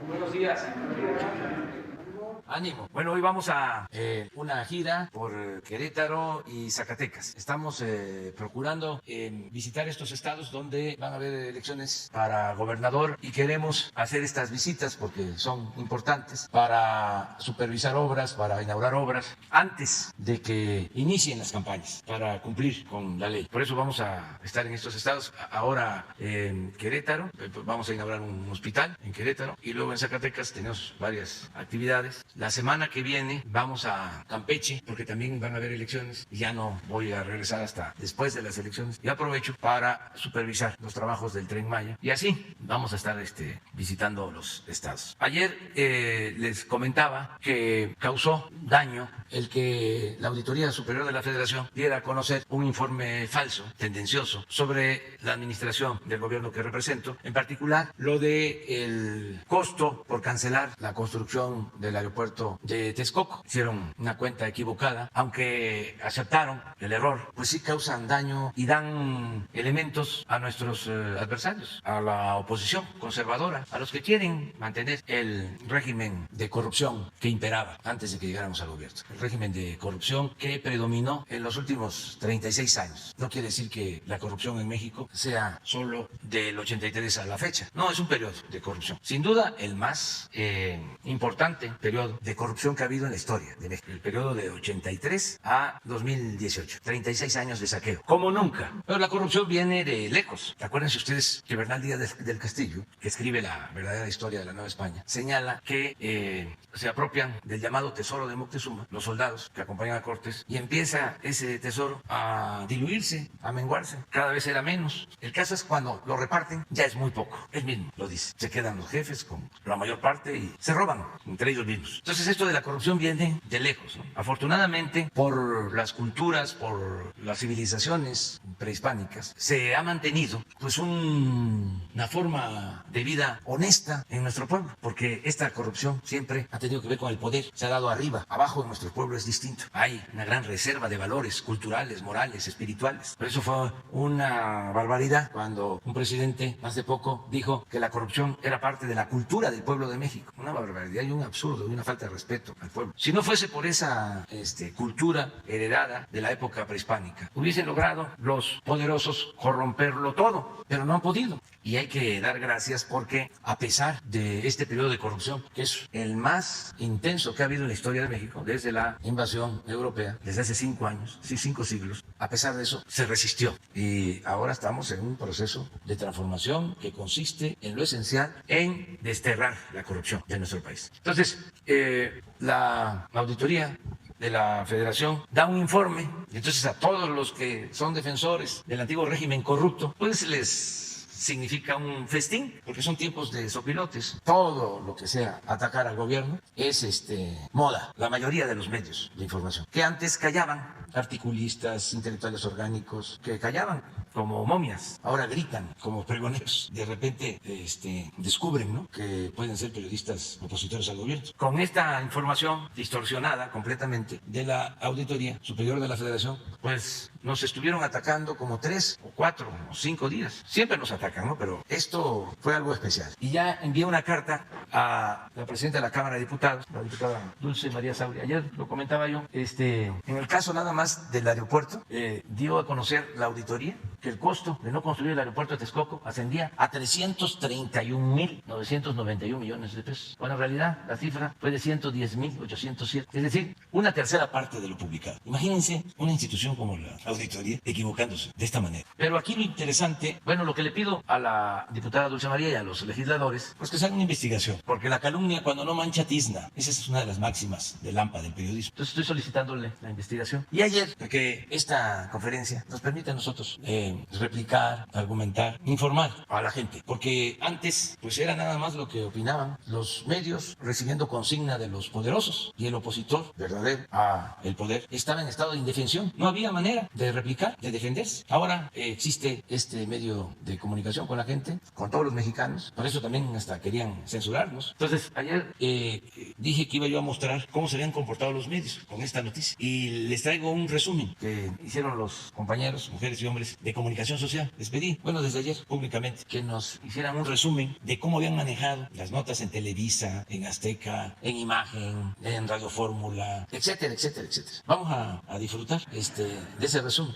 Buenos días. Ánimo. Bueno, hoy vamos a una gira por Querétaro y Zacatecas. Estamos procurando visitar estos estados donde van a haber elecciones para gobernador y queremos hacer estas visitas porque son importantes para supervisar obras, para inaugurar obras antes de que inicien las campañas, para cumplir con la ley. Por eso vamos a estar en estos estados. Ahora en Querétaro, vamos a inaugurar un hospital en Querétaro y luego en Zacatecas tenemos varias actividades. La semana que viene vamos a Campeche porque también van a haber elecciones y ya no voy a regresar hasta después de las elecciones. Y aprovecho para supervisar los trabajos del Tren Maya y así vamos a estar visitando los estados. Ayer les comentaba que causó daño el que la Auditoría Superior de la Federación diera a conocer un informe falso, tendencioso, sobre la administración del gobierno que represento, en particular lo de el costo por cancelar la construcción del aeropuerto de Texcoco. Hicieron una cuenta equivocada, aunque aceptaron el error, pues sí causan daño y dan elementos a nuestros adversarios, a la oposición conservadora, a los que quieren mantener el régimen de corrupción que imperaba antes de que llegáramos al gobierno. El régimen de corrupción que predominó en los últimos 36 años. No quiere decir que la corrupción en México sea solo del 83 a la fecha. No, es un periodo de corrupción. Sin duda, el más importante periodo de corrupción que ha habido en la historia de México. El periodo de 83 a 2018. 36 años de saqueo. Como nunca. Pero la corrupción viene de lejos. Acuérdense ustedes que Bernal Díaz del Castillo, que escribe la verdadera historia de la Nueva España, señala que se apropian del llamado tesoro de Moctezuma, los soldados que acompañan a Cortés, y empieza ese tesoro a diluirse, a menguarse. Cada vez era menos. El caso es cuando lo reparten, ya es muy poco. Él mismo lo dice. Se quedan los jefes con la mayor parte y se roban entre ellos mismos. Entonces esto de la corrupción viene de lejos, ¿no? Afortunadamente, por las culturas, por las civilizaciones prehispánicas, se ha mantenido pues una forma de vida honesta en nuestro pueblo, porque esta corrupción siempre ha tenido que ver con el poder, se ha dado arriba, abajo en nuestro pueblo es distinto. Hay una gran reserva de valores culturales, morales, espirituales. Por eso fue una barbaridad cuando un presidente hace poco dijo que la corrupción era parte de la cultura del pueblo de México. Una barbaridad y un absurdo y una falta de respeto al pueblo. Si no fuese por esa cultura heredada de la época prehispánica, hubiesen logrado los poderosos corromperlo todo, pero no han podido. Y hay que dar gracias porque a pesar de este periodo de corrupción, que es el más intenso que ha habido en la historia de México desde la invasión europea, desde hace 5 años, sí, 5 siglos, a pesar de eso se resistió. Y ahora estamos en un proceso de transformación que consiste en lo esencial en desterrar la corrupción de nuestro país. Entonces, la auditoría de la Federación da un informe, y entonces a todos los que son defensores del antiguo régimen corrupto, pues les significa un festín, porque son tiempos de sopilotes. Todo lo que sea atacar al gobierno es moda. La mayoría de los medios de información, que antes callaban, articulistas, intelectuales orgánicos, que callaban como momias, ahora gritan como pregoneros. De repente descubren, ¿no?, que pueden ser periodistas opositores al gobierno. Con esta información distorsionada completamente de la Auditoría Superior de la Federación, pues nos estuvieron atacando como 3 o 4 o 5 días. Siempre nos atacan, ¿no? Pero esto fue algo especial. Y ya envié una carta a la presidenta de la Cámara de Diputados, la diputada Dulce María Sauri. Ayer lo comentaba yo. En el caso nada más del aeropuerto, dio a conocer la auditoría que el costo de no construir el aeropuerto de Texcoco ascendía a 331.991 millones de pesos. Bueno, en realidad la cifra fue de 110.807, es decir, una tercera parte de lo publicado. Imagínense una institución como la auditoría equivocándose de esta manera. Pero aquí lo interesante, bueno, lo que le pido a la diputada Dulce María y a los legisladores, pues que se haga una investigación, porque la calumnia cuando no mancha tizna, esa es una de las máximas del AMPA, del periodismo. Entonces estoy solicitándole la investigación. Y ayer, que esta conferencia nos permite a nosotros replicar, argumentar, informar a la gente, porque antes pues era nada más lo que opinaban los medios recibiendo consigna de los poderosos y el opositor verdadero a el poder estaba en estado de indefensión. No había manera de replicar, de defenderse. Ahora existe este medio de comunicación con la gente, con todos los mexicanos, por eso también hasta querían censurarnos. Entonces ayer dije que iba yo a mostrar cómo se habían comportado los medios con esta noticia y les traigo un resumen que hicieron los compañeros, mujeres y hombres de Comunicación Social. Les pedí, bueno, desde ayer públicamente, que nos hicieran un resumen de cómo habían manejado las notas en Televisa, en Azteca, en Imagen, en Radio Fórmula, etcétera, etcétera, etcétera. Vamos a disfrutar de ese resumen.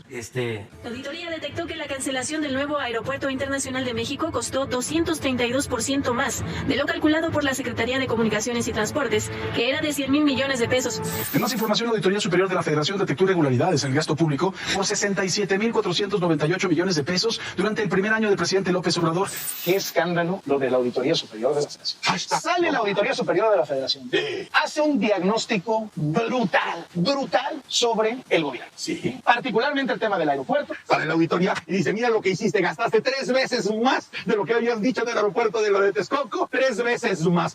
La auditoría detectó que la cancelación del nuevo Aeropuerto Internacional de México costó 232% más de lo calculado por la Secretaría de Comunicaciones y Transportes, que era de 100,000 millones de pesos. En más información, la Auditoría Superior de la Federación detectó irregularidades en el gasto público por 67,498 millones de pesos durante el primer año del presidente López Obrador. Qué escándalo lo de la Auditoría Superior de la Federación. Sale la Auditoría Superior de la Federación. Hace un diagnóstico brutal sobre el gobierno. Sí. Particularmente el tema del aeropuerto. Sale la auditoría y dice, mira lo que hiciste, gastaste 3 veces más de lo que habías dicho del aeropuerto de lo de Texcoco. 3 veces más.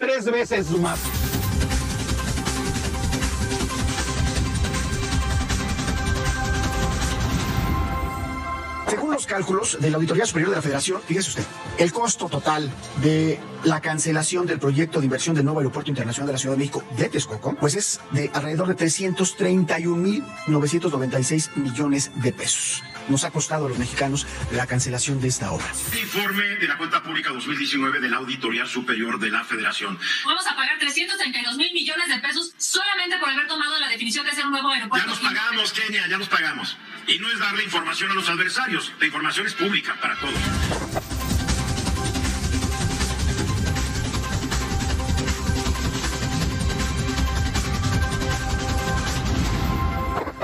Según los cálculos de la Auditoría Superior de la Federación, fíjese usted, el costo total de la cancelación del proyecto de inversión del nuevo Aeropuerto Internacional de la Ciudad de México de Texcoco, pues es de alrededor de 331,996 millones de pesos. Nos ha costado a los mexicanos la cancelación de esta obra. Informe de la cuenta pública 2019 de la Auditoría Superior de la Federación. Vamos a pagar 332,000 millones de pesos solamente por haber tomado la definición de hacer un nuevo aeropuerto. Ya nos pagamos, Kenia, ya nos pagamos. Y no es darle información a los adversarios. La información es pública para todos.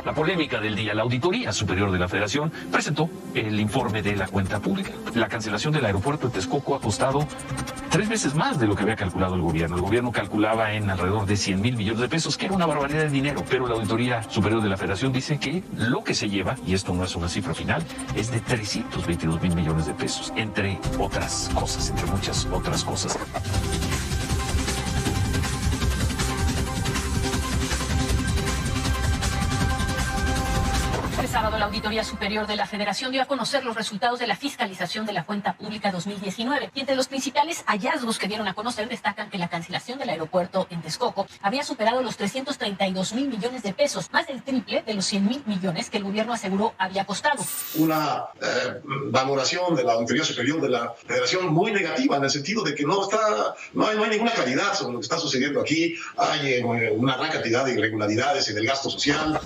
La polémica del día. La Auditoría Superior de la Federación presentó el informe de la cuenta pública. La cancelación del aeropuerto de Texcoco ha costado 3 veces más de lo que había calculado el gobierno. El gobierno calculaba en alrededor de 100,000 millones de pesos, que era una barbaridad de dinero, pero la Auditoría Superior de la Federación dice que lo que se lleva, y esto no es una cifra final, es de 322,000 millones de pesos, entre otras cosas, entre muchas otras cosas. Este sábado, la Auditoría Superior de la Federación dio a conocer los resultados de la fiscalización de la cuenta pública 2019. Y entre los principales hallazgos que dieron a conocer destacan que la cancelación del aeropuerto en Texcoco había superado los 332,000 millones de pesos, más del triple de los 100,000 millones que el gobierno aseguró había costado. Una valoración de la Auditoría Superior de la Federación muy negativa, en el sentido de que no hay ninguna claridad sobre lo que está sucediendo aquí. Hay una gran cantidad de irregularidades en el gasto social.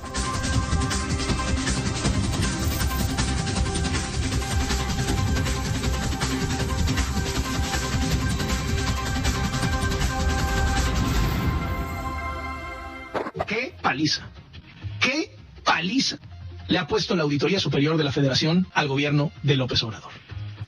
¡Qué paliza le ha puesto la Auditoría Superior de la Federación al gobierno de López Obrador!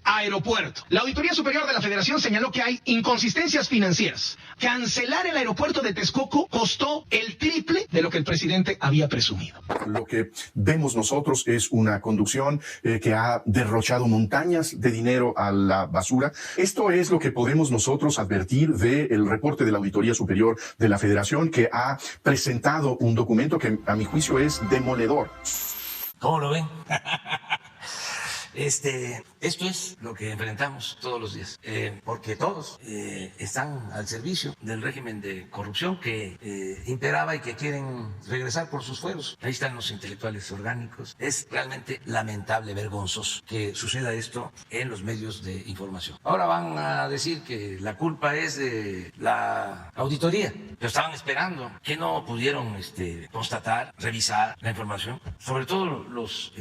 Aeropuerto. La Auditoría Superior de la Federación señaló que hay inconsistencias financieras. Cancelar el aeropuerto de Texcoco costó el triple de lo que el presidente había presumido. Lo que vemos nosotros es una conducción que ha derrochado montañas de dinero a la basura. Esto es lo que podemos nosotros advertir del reporte de la Auditoría Superior de la Federación, que ha presentado un documento que a mi juicio es demoledor. ¿Cómo lo ven? Esto es lo que enfrentamos todos los días, porque todos están al servicio del régimen de corrupción que imperaba y que quieren regresar por sus fueros. Ahí están los intelectuales orgánicos. Es realmente lamentable, vergonzoso que suceda esto en los medios de información. Ahora van a decir que la culpa es de la auditoría, pero estaban esperando que no pudieron constatar, revisar la información, sobre todo los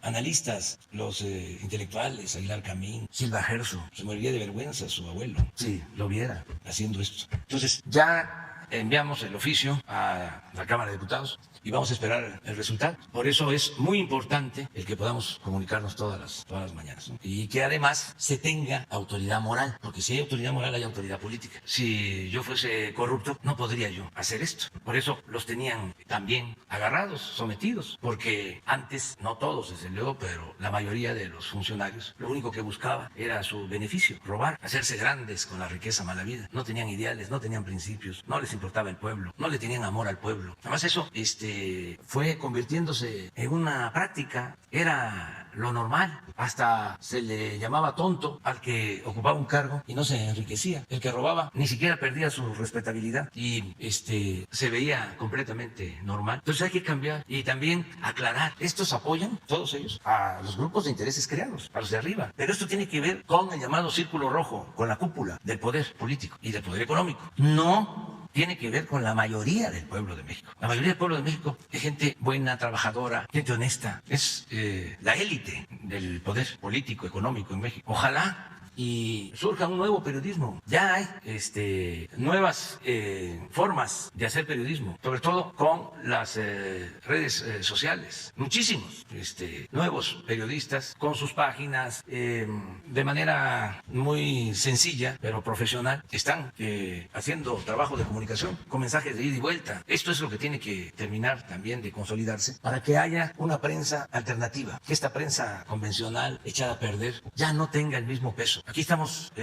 analistas, los intelectuales, Aguilar Camín, Silva Gerso. Se moriría de vergüenza su abuelo si lo viera haciendo esto. Entonces ya enviamos el oficio a la Cámara de Diputados y vamos a esperar el resultado. Por eso es muy importante el que podamos comunicarnos todas las mañanas, ¿no? Y que además se tenga autoridad moral, porque si hay autoridad moral hay autoridad política. Si yo fuese corrupto no podría yo hacer esto. Por eso los tenían también agarrados, sometidos, porque antes, no todos desde luego, pero la mayoría de los funcionarios lo único que buscaba era su beneficio, robar, hacerse grandes con la riqueza mala vida. No tenían ideales, no tenían principios, no les importaba el pueblo, no le tenían amor al pueblo. Además eso fue convirtiéndose en una práctica, era lo normal. Hasta se le llamaba tonto al que ocupaba un cargo y no se enriquecía. El que robaba ni siquiera perdía su respetabilidad y se veía completamente normal. Entonces hay que cambiar y también aclarar. Estos apoyan, todos ellos, a los grupos de intereses creados, a los de arriba. Pero esto tiene que ver con el llamado círculo rojo, con la cúpula del poder político y del poder económico. No tiene que ver con la mayoría del pueblo de México. La mayoría del pueblo de México es gente buena, trabajadora, gente honesta. Es la élite del poder político, económico en México. Ojalá y surja un nuevo periodismo. Ya hay nuevas formas de hacer periodismo, sobre todo con las redes sociales. Muchísimos nuevos periodistas con sus páginas de manera muy sencilla pero profesional están haciendo trabajo de comunicación con mensajes de ida y vuelta. Esto es lo que tiene que terminar también de consolidarse para que haya una prensa alternativa, que esta prensa convencional echada a perder ya no tenga el mismo peso. Aquí estamos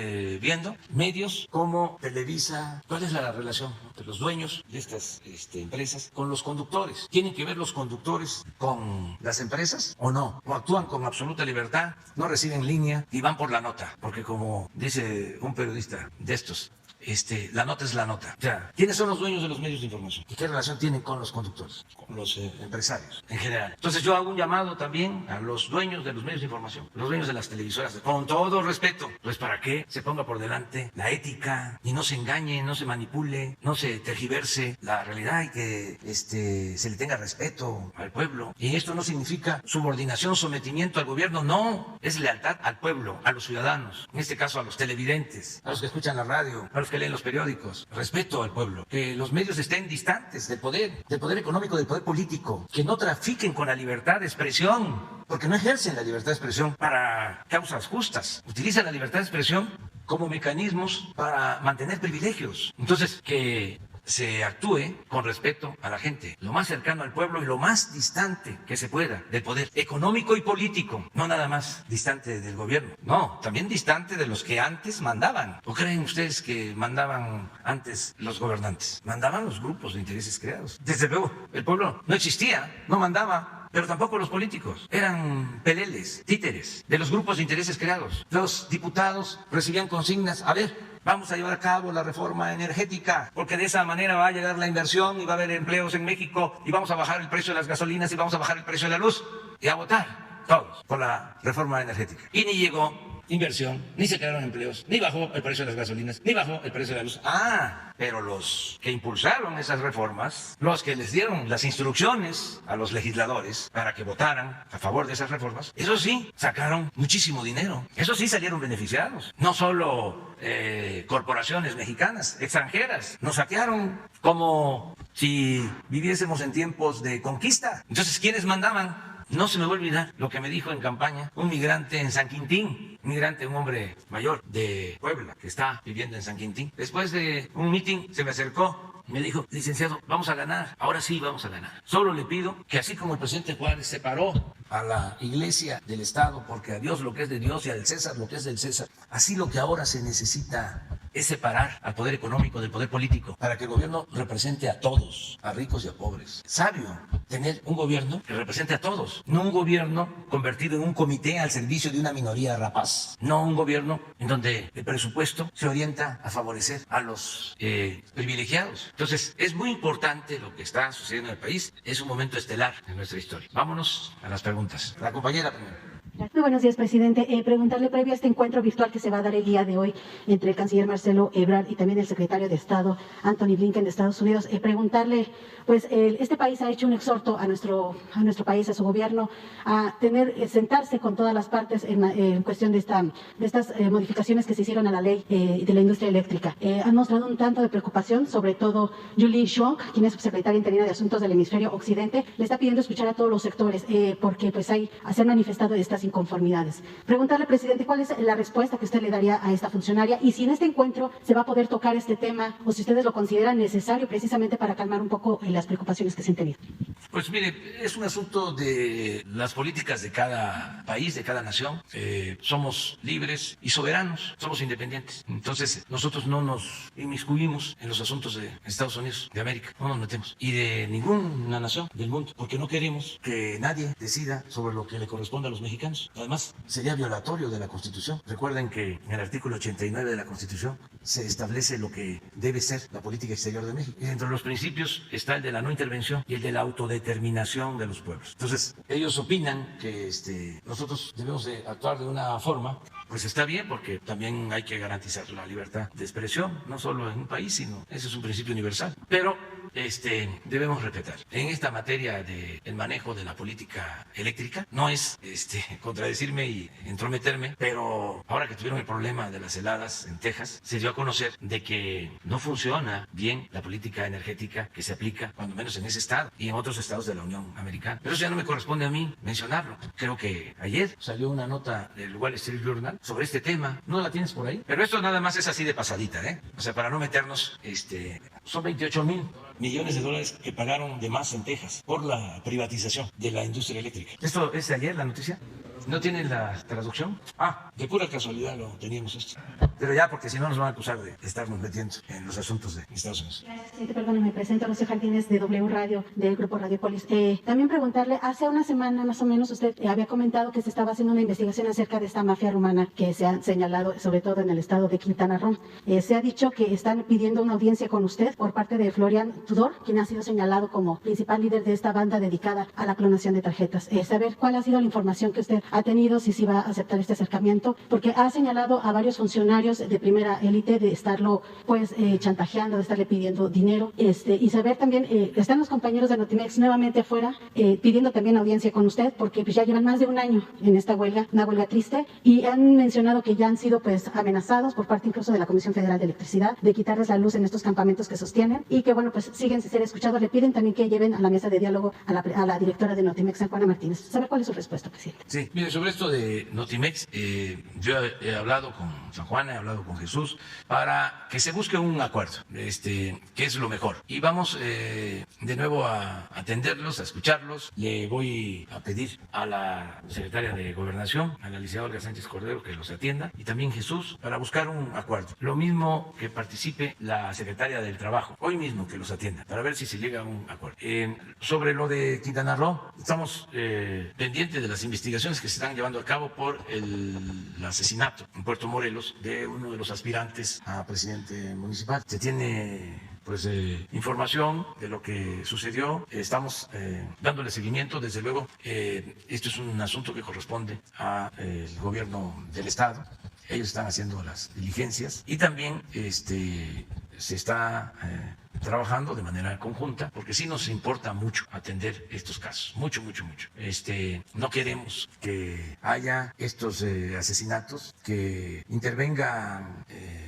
viendo medios como Televisa. ¿Cuál es la relación entre los dueños de estas empresas con los conductores? ¿Tienen que ver los conductores con las empresas o no? ¿O actúan con absoluta libertad, no reciben línea y van por la nota? Porque como dice un periodista de estos, la nota es la nota. O sea, ¿quiénes son los dueños de los medios de información? ¿Y qué relación tienen con los conductores, con los empresarios en general? Entonces yo hago un llamado también a los dueños de los medios de información, los dueños de las televisoras, con todo respeto, pues para que se ponga por delante la ética y no se engañe, no se manipule, no se tergiverse la realidad y que se le tenga respeto al pueblo. Y esto no significa subordinación, sometimiento al gobierno, no, es lealtad al pueblo, a los ciudadanos, en este caso a los televidentes, a los que escuchan la radio, a los que leen los periódicos, respeto al pueblo, que los medios estén distantes del poder económico, del poder político, que no trafiquen con la libertad de expresión, porque no ejercen la libertad de expresión para causas justas, utilizan la libertad de expresión como mecanismos para mantener privilegios. Entonces, que se actúe con respeto a la gente, lo más cercano al pueblo y lo más distante que se pueda del poder económico y político, no nada más distante del gobierno, no, también distante de los que antes mandaban. ¿O creen ustedes que mandaban antes los gobernantes? Mandaban los grupos de intereses creados. Desde luego, el pueblo no existía, no mandaba, pero tampoco los políticos. Eran peleles, títeres de los grupos de intereses creados. Los diputados recibían consignas, a ver, vamos a llevar a cabo la reforma energética, porque de esa manera va a llegar la inversión y va a haber empleos en México y vamos a bajar el precio de las gasolinas y vamos a bajar el precio de la luz. Y a votar todos por la reforma energética. Y ni llegó inversión, ni se crearon empleos, ni bajó el precio de las gasolinas, ni bajó el precio de la luz. Pero los que impulsaron esas reformas, los que les dieron las instrucciones a los legisladores para que votaran a favor de esas reformas, eso sí, sacaron muchísimo dinero. Eso sí salieron beneficiados. No solo corporaciones mexicanas, extranjeras, nos saquearon como si viviésemos en tiempos de conquista. Entonces, ¿quiénes mandaban? No se me va a olvidar lo que me dijo en campaña un migrante en San Quintín, un hombre mayor de Puebla que está viviendo en San Quintín. Después de un mitin se me acercó y me dijo, licenciado, vamos a ganar, ahora sí vamos a ganar. Solo le pido que así como el presidente Juárez separó a la iglesia del Estado, porque a Dios lo que es de Dios y al César lo que es del César, así lo que ahora se necesita es separar al poder económico del poder político para que el gobierno represente a todos, a ricos y a pobres. Sabio tener un gobierno que represente a todos, no un gobierno convertido en un comité al servicio de una minoría rapaz, no un gobierno en donde el presupuesto se orienta a favorecer a los privilegiados. Entonces, es muy importante lo que está sucediendo en el país, es un momento estelar en nuestra historia. Vámonos a las preguntas. La compañera primero. Muy buenos días, presidente. Preguntarle, previo a este encuentro virtual que se va a dar el día de hoy entre el canciller Marcelo Ebrard y también el secretario de Estado, Antony Blinken, de Estados Unidos, preguntarle, pues este país ha hecho un exhorto a nuestro país, a su gobierno, a sentarse con todas las partes en cuestión de estas modificaciones que se hicieron a la ley de la industria eléctrica. Han mostrado un tanto de preocupación, sobre todo Julie Schong, quien es subsecretaria interina de Asuntos del Hemisferio Occidente, le está pidiendo escuchar a todos los sectores, porque pues se han manifestado estas inconformidades. Preguntarle, presidente, ¿cuál es la respuesta que usted le daría a esta funcionaria? Y si en este encuentro se va a poder tocar este tema, o si ustedes lo consideran necesario precisamente para calmar un poco las preocupaciones que se han tenido. Pues mire, es un asunto de las políticas de cada país, de cada nación. Somos libres y soberanos, somos independientes. Entonces, nosotros no nos inmiscuimos en los asuntos de Estados Unidos de América, no nos metemos. Y de ninguna nación del mundo, porque no queremos que nadie decida sobre lo que le corresponde a los mexicanos. Además, sería violatorio de la Constitución. Recuerden que en el artículo 89 de la Constitución se establece lo que debe ser la política exterior de México. Y dentro de los principios está el de la no intervención y el de la autodeterminación de los pueblos. Entonces, ellos opinan que nosotros debemos de actuar de una forma, pues está bien, porque también hay que garantizar la libertad de expresión, no solo en un país, sino ese es un principio universal. Pero debemos respetar. En esta materia del manejo de la política eléctrica, no es contradecirme y entrometerme, pero ahora que tuvieron el problema de las heladas en Texas, se dio a conocer de que no funciona bien la política energética que se aplica, cuando menos en ese estado y en otros estados de la Unión Americana. Pero eso ya no me corresponde a mí mencionarlo. Creo que ayer salió una nota del Wall Street Journal sobre este tema. ¿No la tienes por ahí? Pero esto nada más es así de pasadita, O sea, para no meternos, son 28,000 millones de dólares que pagaron de más en Texas por la privatización de la industria eléctrica. ¿Esto es de ayer la noticia? ¿No tienen la traducción? De pura casualidad lo teníamos esto. Pero ya, porque si no nos van a acusar de estarnos metiendo en los asuntos de Estados Unidos. Gracias, presidente. Perdón, me presento, Rocío Jardines, de W Radio, del Grupo Radiopolis. También preguntarle, hace una semana más o menos usted había comentado que se estaba haciendo una investigación acerca de esta mafia rumana que se ha señalado, sobre todo en el estado de Quintana Roo. Se ha dicho que están pidiendo una audiencia con usted por parte de Florian Tudor, quien ha sido señalado como principal líder de esta banda dedicada a la clonación de tarjetas. Saber cuál ha sido la información que usted ha tenido, si va a aceptar este acercamiento, porque ha señalado a varios funcionarios de primera élite de estarlo chantajeando, de estarle pidiendo dinero, y saber también, están los compañeros de Notimex nuevamente afuera pidiendo también audiencia con usted, porque pues ya llevan más de un año en esta huelga, una huelga triste, y han mencionado que ya han sido amenazados por parte incluso de la Comisión Federal de Electricidad de quitarles la luz en estos campamentos que sostienen, y que siguen sin ser escuchados. Le piden también que lleven a la mesa de diálogo a la directora de Notimex, Juana Martínez. ¿Sabe cuál es su respuesta, presidente? Sí, mire, sobre esto de Notimex, yo he hablado con San Juan, he hablado con Jesús, para que se busque un acuerdo, que es lo mejor. Y vamos de nuevo a atenderlos, a escucharlos. Le voy a pedir a la secretaria de Gobernación, a la licenciada Olga Sánchez Cordero, que los atienda, y también Jesús, para buscar un acuerdo. Lo mismo que participe la secretaria del Trabajo, hoy mismo que los atienda, para ver si se llega a un acuerdo. Sobre lo de Quintana Roo, estamos pendientes de las investigaciones que se están llevando a cabo por el asesinato en Puerto Morelos de uno de los aspirantes a presidente municipal. Se tiene información de lo que sucedió. Estamos dándole seguimiento. Desde luego, esto es un asunto que corresponde al gobierno del estado. Ellos están haciendo las diligencias y también se está trabajando de manera conjunta, porque sí nos importa mucho atender estos casos, mucho. No queremos que haya estos asesinatos, que intervengan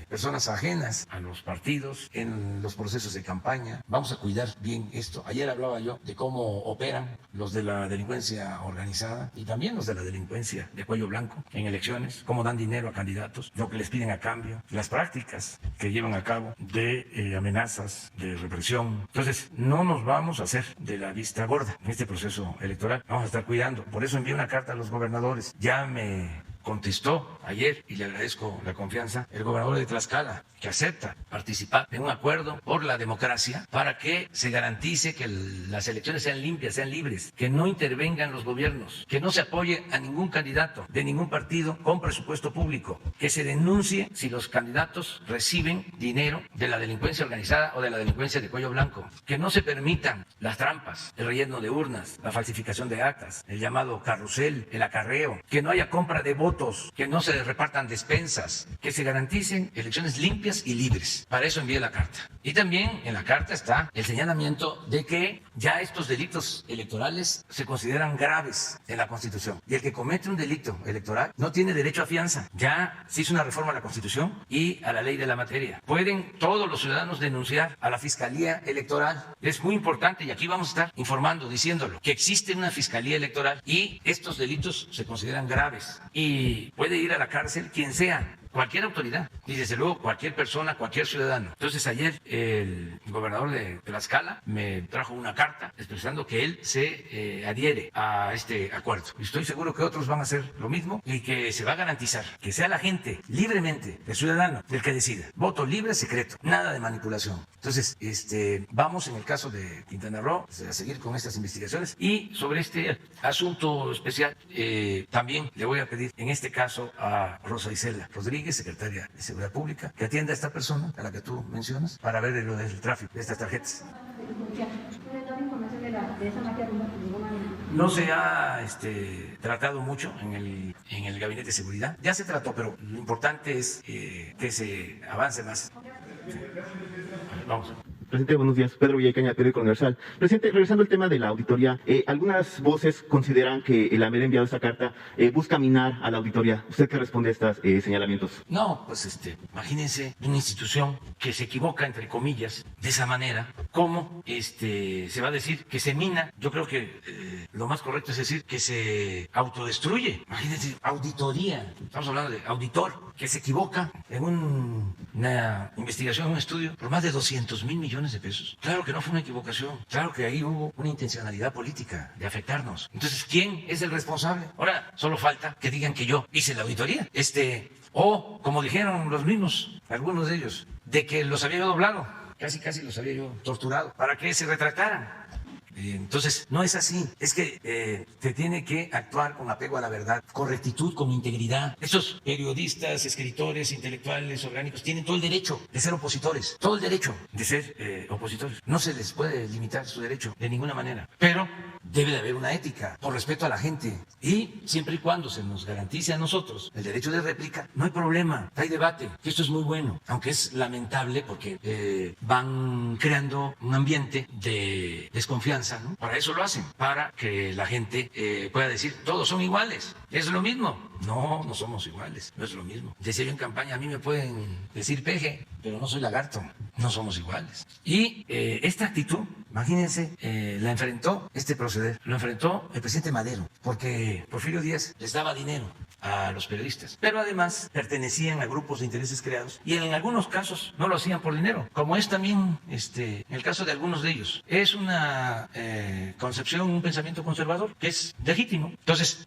personas ajenas a los partidos en los procesos de campaña. Vamos a cuidar bien esto. Ayer hablaba yo de cómo operan los de la delincuencia organizada y también los de la delincuencia de cuello blanco en elecciones, cómo dan dinero a candidatos, lo que les piden a cambio, las prácticas que llevan a cabo de amenazas, de represión. Entonces, no nos vamos a hacer de la vista gorda en este proceso electoral. Vamos a estar cuidando. Por eso envié una carta a los gobernadores. Ya me contestó ayer, y le agradezco la confianza, el gobernador de Tlaxcala, que acepta participar en un acuerdo por la democracia para que se garantice que las elecciones sean limpias, sean libres, que no intervengan los gobiernos, que no se apoye a ningún candidato de ningún partido con presupuesto público, que se denuncie si los candidatos reciben dinero de la delincuencia organizada o de la delincuencia de cuello blanco, que no se permitan las trampas, el relleno de urnas, la falsificación de actas, el llamado carrusel, el acarreo, que no haya compra de votos, que no se repartan despensas, que se garanticen elecciones limpias y libres. Para eso envié la carta. Y también en la carta está el señalamiento de que ya estos delitos electorales se consideran graves en la Constitución. Y el que comete un delito electoral no tiene derecho a fianza. Ya se hizo una reforma a la Constitución y a la ley de la materia. Pueden todos los ciudadanos denunciar a la Fiscalía Electoral. Es muy importante, y aquí vamos a estar informando, diciéndolo, que existe una Fiscalía Electoral y estos delitos se consideran graves. Y puede ir a la cárcel quien sea cualquier autoridad y desde luego cualquier persona, cualquier ciudadano. Entonces ayer el gobernador de Tlaxcala me trajo una carta expresando que él se adhiere a este acuerdo. Y estoy seguro que otros van a hacer lo mismo y que se va a garantizar que sea la gente libremente, el ciudadano, el que decida. Voto libre, secreto, nada de manipulación. Entonces, vamos en el caso de Quintana Roo a seguir con estas investigaciones y sobre este asunto especial también le voy a pedir en este caso a Rosa Isela Rodríguez, secretaria de Seguridad Pública, que atienda a esta persona a la que tú mencionas para ver lo del tráfico de estas tarjetas. No se ha tratado mucho en el Gabinete de Seguridad. Ya se trató, pero lo importante es que se avance más. Sí. Vamos. Presidente, buenos días. Pedro Villacaña, Periódico Universal. Presidente, regresando al tema de la auditoría, algunas voces consideran que el haber enviado esta carta busca minar a la auditoría. ¿Usted qué responde a estos señalamientos? No, pues imagínense una institución que se equivoca, entre comillas, de esa manera. ¿Cómo se va a decir que se mina? Yo creo que lo más correcto es decir que se autodestruye. Imagínense, auditoría. Estamos hablando de auditor que se equivoca en una investigación, un estudio, por más de 200,000 millones de pesos. Claro que no fue una equivocación. Claro que ahí hubo una intencionalidad política de afectarnos. Entonces, ¿quién es el responsable? Ahora, solo falta que digan que yo hice la auditoría. O, como dijeron los mismos, algunos de ellos, de que los había yo doblado. Casi los había yo torturado para que se retractaran. Entonces, no es así. Es que se tiene que actuar con apego a la verdad, con rectitud, con integridad. Esos periodistas, escritores, intelectuales, orgánicos, tienen todo el derecho de ser opositores, todo el derecho de ser opositores. No se les puede limitar su derecho de ninguna manera. Pero debe de haber una ética, por respeto a la gente. Y siempre y cuando se nos garantice a nosotros el derecho de réplica, no hay problema, hay debate. Y esto es muy bueno, aunque es lamentable porque van creando un ambiente de desconfianza, ¿no? Para eso lo hacen, para que la gente pueda decir, todos son iguales, es lo mismo. No, no somos iguales, no es lo mismo. Decía yo en campaña, a mí me pueden decir peje, pero no soy lagarto, no somos iguales. Y esta actitud, imagínense, la enfrentó este proceder, lo enfrentó el presidente Madero, porque Porfirio Díaz les daba dinero a los periodistas, pero además pertenecían a grupos de intereses creados y en algunos casos no lo hacían por dinero, como es también en el caso de algunos de ellos. Es una concepción, un pensamiento conservador que es legítimo. Entonces,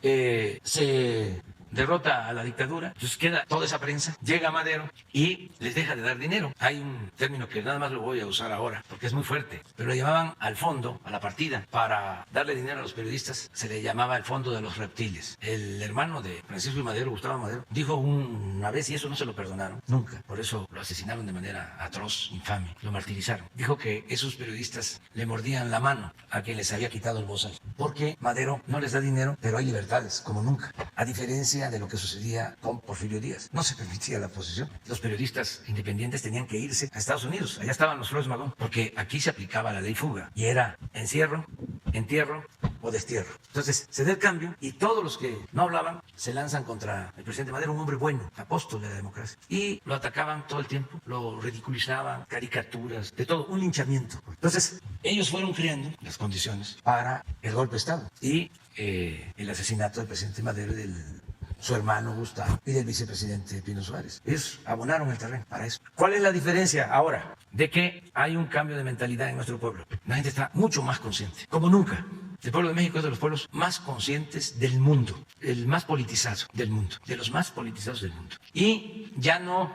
se derrota a la dictadura, entonces queda toda esa prensa, llega Madero y les deja de dar dinero. Hay un término que nada más lo voy a usar ahora porque es muy fuerte, pero lo llamaban al fondo, a la partida, para darle dinero a los periodistas, se le llamaba el fondo de los reptiles. El hermano de Francisco y Madero, Gustavo Madero, dijo una vez, y eso no se lo perdonaron nunca, por eso lo asesinaron de manera atroz, infame, lo martirizaron. Dijo que esos periodistas le mordían la mano a quien les había quitado el bozal, porque Madero no les da dinero, pero hay libertades, como nunca, a diferencia de lo que sucedía con Porfirio Díaz. No se permitía la oposición. Los periodistas independientes tenían que irse a Estados Unidos. Allá estaban los Flores Magón, porque aquí se aplicaba la ley fuga y era encierro, entierro o destierro. Entonces se da el cambio y todos los que no hablaban se lanzan contra el presidente Madero, un hombre bueno, apóstol de la democracia, y lo atacaban todo el tiempo, lo ridiculizaban, caricaturas, de todo, un linchamiento. Entonces ellos fueron creando las condiciones para el golpe de Estado y el asesinato del presidente Madero y del su hermano Gustavo y del vicepresidente Pino Suárez. Ellos abonaron el terreno para eso. ¿Cuál es la diferencia ahora? De que hay un cambio de mentalidad en nuestro pueblo. La gente está mucho más consciente, como nunca. El pueblo de México es de los pueblos más conscientes del mundo, el más politizado del mundo, de los más politizados del mundo. Y ya no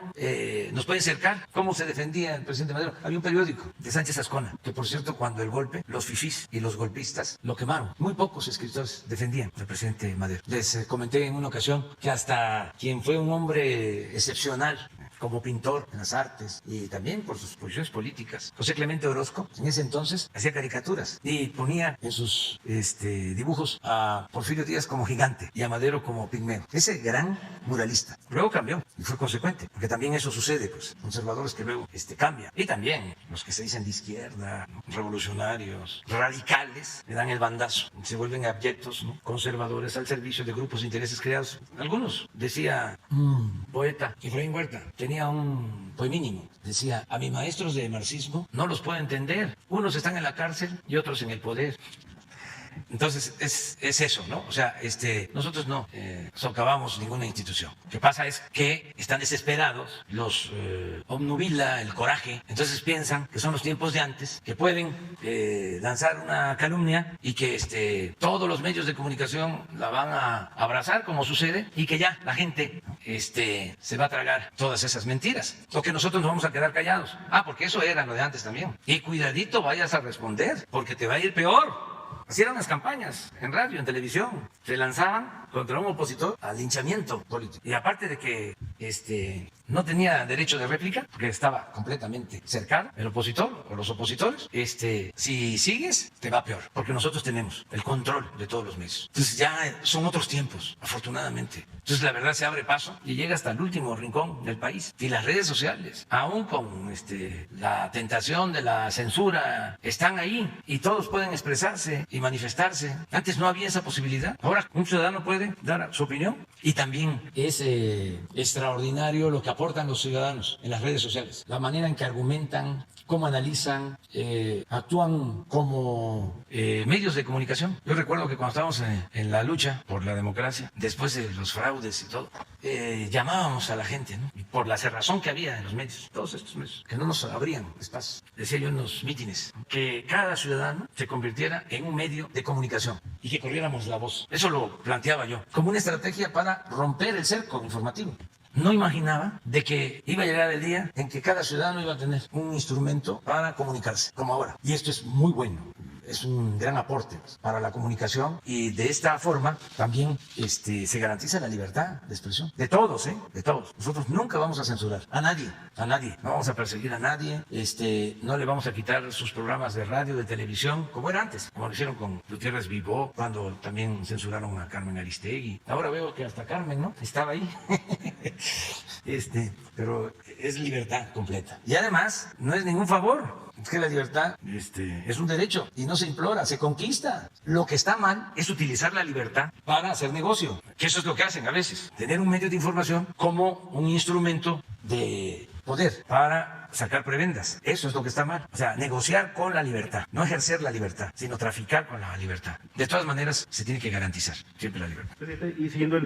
nos pueden cercar cómo se defendía el presidente Madero. Había un periódico de Sánchez Ascona, que por cierto, cuando el golpe, los fifís y los golpistas lo quemaron. Muy pocos escritores defendían al presidente Madero. Les comenté en una ocasión que hasta quien fue un hombre excepcional como pintor en las artes y también por sus posiciones políticas, José Clemente Orozco, en ese entonces hacía caricaturas y ponía en sus dibujos a Porfirio Díaz como gigante y a Madero como pigmeo. Ese gran muralista. Luego cambió y fue consecuente, porque también eso sucede, pues, conservadores que luego cambian. Y también los que se dicen de izquierda, ¿no? Revolucionarios, radicales, le dan el bandazo, se vuelven abyectos, ¿no? Conservadores al servicio de grupos de intereses creados. Algunos, decía un poeta, Efraín Huerta, tenía un poemínimo, decía, a mis maestros de marxismo no los puedo entender, unos están en la cárcel y otros en el poder. Entonces, es eso, ¿no? O sea, nosotros no socavamos ninguna institución. Lo que pasa es que están desesperados, los obnubila el coraje, entonces piensan que son los tiempos de antes, que pueden lanzar una calumnia y que todos los medios de comunicación la van a abrazar, como sucede, y que ya la gente se va a tragar todas esas mentiras. O que nosotros nos vamos a quedar callados. Porque eso era lo de antes también. Y cuidadito vayas a responder, porque te va a ir peor. Así eran las campañas en radio, en televisión. Se lanzaban contra un opositor al linchamiento político. Y aparte de que no tenía derecho de réplica, porque estaba completamente cercano, el opositor o los opositores, si sigues, te va peor, porque nosotros tenemos el control de todos los medios. Entonces ya son otros tiempos, afortunadamente. Entonces la verdad se abre paso y llega hasta el último rincón del país. Y las redes sociales, aún con la tentación de la censura, están ahí y todos pueden expresarse y manifestarse. Antes no había esa posibilidad. Ahora un ciudadano puede dar su opinión. Y también es extraordinario lo que aportan los ciudadanos en las redes sociales. La manera en que argumentan, cómo analizan, actúan como medios de comunicación. Yo recuerdo que cuando estábamos en la lucha por la democracia, después de los fraudes y todo, llamábamos a la gente, ¿no? Y por la cerrazón que había en los medios, todos estos medios, que no nos abrían espacio. Decía yo en los mítines, que cada ciudadano se convirtiera en un medio de comunicación y que corriéramos la voz. Eso lo planteaba yo, como una estrategia para romper el cerco informativo. No imaginaba de que iba a llegar el día en que cada ciudadano iba a tener un instrumento para comunicarse, como ahora. Y esto es muy bueno. Es un gran aporte para la comunicación y de esta forma también se garantiza la libertad de expresión. De todos, de todos. Nosotros nunca vamos a censurar a nadie. No vamos a perseguir a nadie. No le vamos a quitar sus programas de radio, de televisión, como era antes. Como lo hicieron con Gutiérrez Vivó, cuando también censuraron a Carmen Aristegui. Ahora veo que hasta Carmen, ¿no? Estaba ahí. Pero es libertad completa. Y además, no es ningún favor. Es que la libertad es un derecho y no se implora, se conquista. Lo que está mal es utilizar la libertad para hacer negocio, que eso es lo que hacen a veces. Tener un medio de información como un instrumento de poder para sacar prebendas. Eso es lo que está mal. O sea, negociar con la libertad, no ejercer la libertad, sino traficar con la libertad. De todas maneras, se tiene que garantizar siempre la libertad. Y siguiendo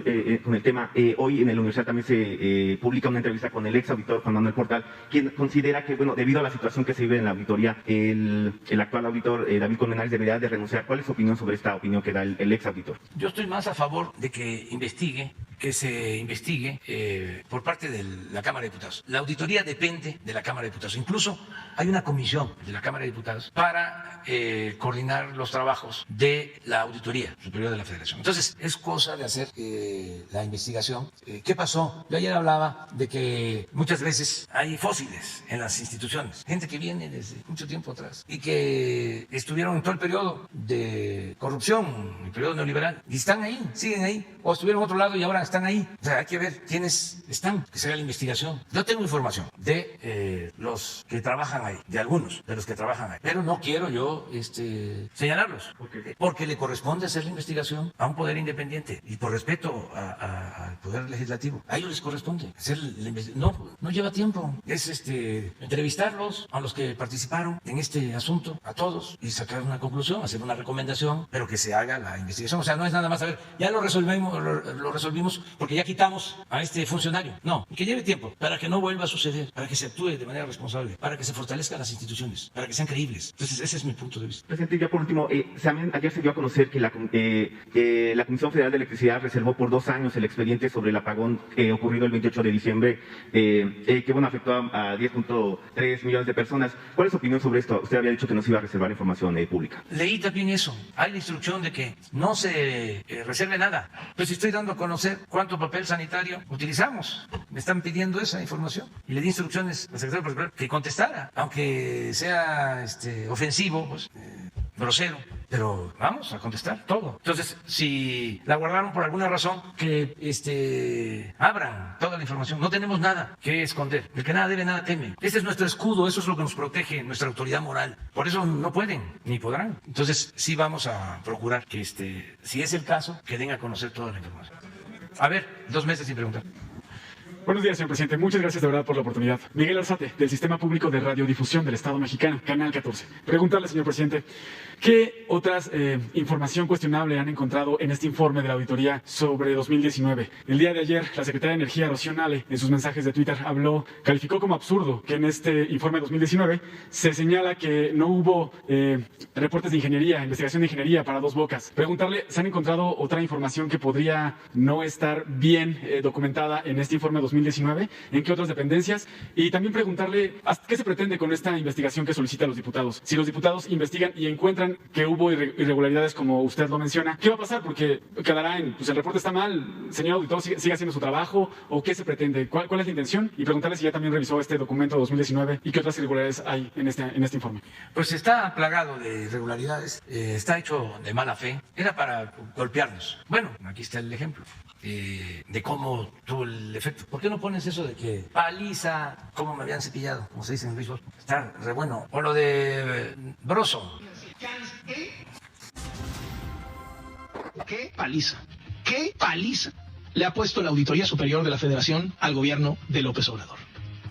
con el tema, hoy en el Universal también se publica una entrevista con el ex auditor Juan Manuel Portal, quien considera que, debido a la situación que se vive en la auditoría, el actual auditor David Colmenares debería de renunciar. ¿Cuál es su opinión sobre esta opinión que da el ex auditor? Yo estoy más a favor de que se investigue por parte de la Cámara de Diputados. La auditoría depende de la Cámara de Diputados. Incluso hay una comisión de la Cámara de Diputados para coordinar los trabajos de la Auditoría Superior de la Federación. Entonces, es cosa de hacer la investigación. ¿Qué pasó? Yo ayer hablaba de que muchas veces hay fósiles en las instituciones, gente que viene desde mucho tiempo atrás y que estuvieron en todo el periodo de corrupción, el periodo neoliberal, y están ahí, siguen ahí, o estuvieron en otro lado y ahora están ahí. O sea, hay que ver quiénes están, que se haga la investigación. Yo tengo información de los que trabajan ahí, de algunos de los que trabajan ahí, pero no quiero yo señalarlos, porque le corresponde hacer la investigación a un poder independiente y por respeto al poder legislativo. A ellos les corresponde hacer la investigación. No lleva tiempo, es entrevistarlos a los que participaron en este asunto, a todos, y sacar una conclusión, hacer una recomendación, pero que se haga la investigación. O sea, no es nada más saber, ya lo resolvimos porque ya quitamos a este funcionario. No, que lleve tiempo para que no vuelva a suceder, para que se actúe de manera responsable, para que se fortalezcan las instituciones, para que sean creíbles. Entonces, ese es mi punto de vista. Presidente, ya por último, ayer se dio a conocer que la Comisión Federal de Electricidad reservó por 2 años el expediente sobre el apagón ocurrido el 28 de diciembre, que afectó a 10.3 millones de personas. ¿Cuál es su opinión sobre esto? Usted había dicho que no se iba a reservar información pública. Leí también eso. Hay la instrucción de que no se reserve nada. Pues estoy dando a conocer cuánto papel sanitario utilizamos. Me están pidiendo esa información. Y le di instrucciones al secretario particular que contestara, aunque sea ofensivo, pues, grosero, pero vamos a contestar todo. Entonces, si la guardaron por alguna razón, que abran toda la información. No tenemos nada que esconder. El que nada debe, nada teme. Este es nuestro escudo, eso es lo que nos protege, nuestra autoridad moral. Por eso no pueden, ni podrán. Entonces, sí vamos a procurar que, si es el caso, que den a conocer toda la información. A ver, 2 meses sin preguntar. Buenos días, señor presidente. Muchas gracias de verdad por la oportunidad. Miguel Arzate, del Sistema Público de Radiodifusión del Estado Mexicano, Canal 14. Preguntarle, señor presidente, ¿qué otras información cuestionable han encontrado en este informe de la auditoría sobre 2019? El día de ayer, la secretaria de Energía, Rocío Nale, en sus mensajes de Twitter, calificó como absurdo que en este informe 2019 se señala que no hubo reportes de ingeniería, investigación de ingeniería para Dos Bocas. Preguntarle, ¿se han encontrado otra información que podría no estar bien documentada en este informe 2019? ¿En qué otras dependencias? Y también preguntarle, ¿qué se pretende con esta investigación que solicitan los diputados? Si los diputados investigan y encuentran que hubo irregularidades, como usted lo menciona, ¿qué va a pasar? Porque quedará pues el reporte está mal, señor auditor, sigue haciendo su trabajo, ¿o qué se pretende? ¿Cuál es la intención? Y preguntarle si ya también revisó este documento 2019 y qué otras irregularidades hay en este informe. Pues está plagado de irregularidades, está hecho de mala fe, era para golpearnos. Bueno, aquí está el ejemplo de cómo tuvo el efecto. ¿Por qué no pones eso de que paliza, cómo me habían cepillado, como se dice en Luis Bosco? Está re bueno. O lo de Broso. ¿Qué paliza? ¿Qué paliza le ha puesto la Auditoría Superior de la Federación al gobierno de López Obrador?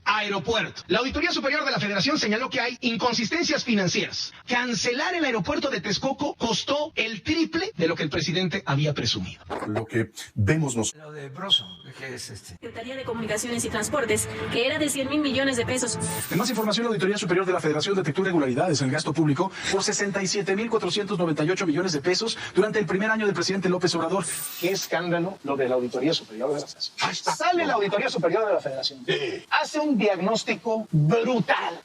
Aeropuerto. La Auditoría Superior de la Federación señaló que hay inconsistencias financieras. Cancelar el aeropuerto de Texcoco costó el triple de lo que el presidente había presumido. Lo que vemos Lo de Broso, que es Secretaría de Comunicaciones y Transportes, que era de 100,000 millones de pesos. En más información, la Auditoría Superior de la Federación detectó irregularidades en el gasto público por 67,498 millones de pesos durante el primer año del presidente López Obrador. Qué escándalo lo de la Auditoría Superior de la Federación. Sale la Auditoría Superior de la Federación. Hace un diagnóstico brutal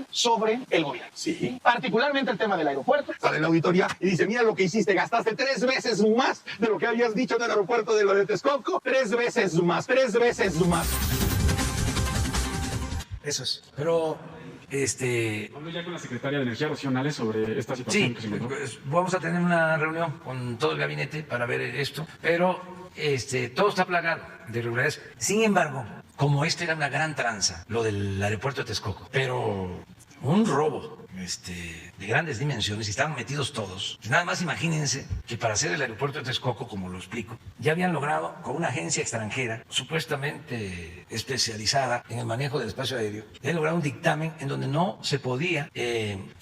sobre el gobierno. Sí. Particularmente el tema del aeropuerto. Sale la auditoría y dice, mira lo que hiciste, gastaste 3 veces más de lo que habías dicho en el aeropuerto de lo de Texcoco. 3 veces más. Eso es. Pero Hablo ya con la secretaria de Energía, Rocío Nale, sobre esta situación. sí, que se encontró. pues, vamos a tener una reunión con todo el gabinete para ver esto, pero todo está plagado de irregularidades. Sin embargo, como era una gran tranza, lo del aeropuerto de Texcoco, pero un robo de grandes dimensiones y estaban metidos todos. Pues nada más imagínense que para hacer el aeropuerto de Texcoco, como lo explico, ya habían logrado con una agencia extranjera supuestamente especializada en el manejo del espacio aéreo, habían logrado un dictamen en donde no se podía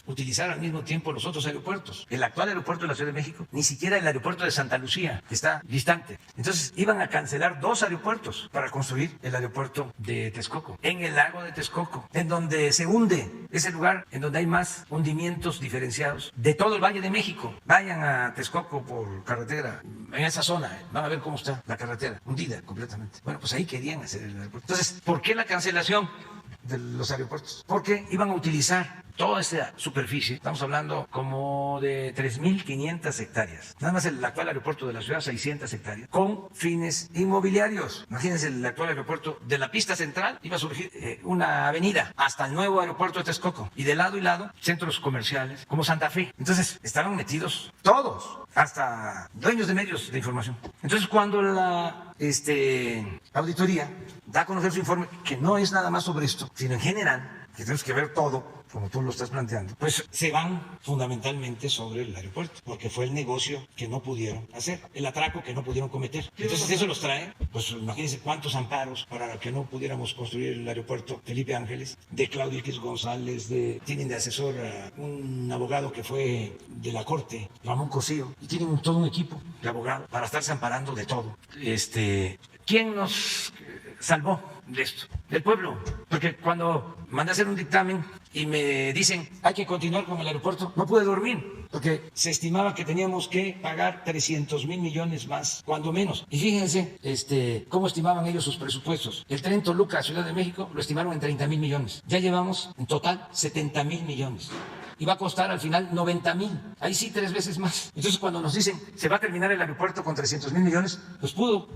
utilizar al mismo tiempo los otros aeropuertos. El actual aeropuerto de la Ciudad de México, ni siquiera el aeropuerto de Santa Lucía, que está distante. Entonces iban a cancelar 2 aeropuertos para construir el aeropuerto de Texcoco, en el lago de Texcoco, en donde se hunde, es el lugar en donde hay más hundimientos diferenciados de todo el Valle de México. Vayan a Texcoco por carretera, en esa zona, van a ver cómo está la carretera, hundida completamente. Bueno, pues ahí querían hacer el aeropuerto. Entonces, ¿por qué la cancelación de los aeropuertos? Porque iban a utilizar toda esa superficie, estamos hablando como de 3.500 hectáreas, nada más el actual aeropuerto de la ciudad, 600 hectáreas, con fines inmobiliarios. Imagínense, el actual aeropuerto de la pista central iba a surgir una avenida hasta el nuevo aeropuerto de Texcoco, y de lado y lado centros comerciales como Santa Fe. Entonces estaban metidos todos, hasta dueños de medios de información. Entonces, cuando la auditoría da a conocer su informe, que no es nada más sobre esto, sino en general, que tenemos que ver todo, como tú lo estás planteando, pues se van fundamentalmente sobre el aeropuerto, porque fue el negocio que no pudieron hacer, el atraco que no pudieron cometer. Entonces eso los trae, pues imagínense cuántos amparos para que no pudiéramos construir el aeropuerto Felipe Ángeles, de Claudio X González, tienen de asesor a un abogado que fue de la corte, Ramón Cosío, y tienen todo un equipo de abogados para estarse amparando de todo. ¿Quién nos salvó de esto? Del pueblo. Porque cuando mandé a hacer un dictamen y me dicen hay que continuar con el aeropuerto, no pude dormir, porque se estimaba que teníamos que pagar 300,000 millones más, cuando menos. Y fíjense cómo estimaban ellos sus presupuestos. El tren Toluca, Ciudad de México, lo estimaron en 30,000 millones. Ya llevamos en total 70,000 millones. Y va a costar al final 90,000. Ahí sí 3 veces más. Entonces, cuando nos dicen se va a terminar el aeropuerto con 300,000 millones, pues pudo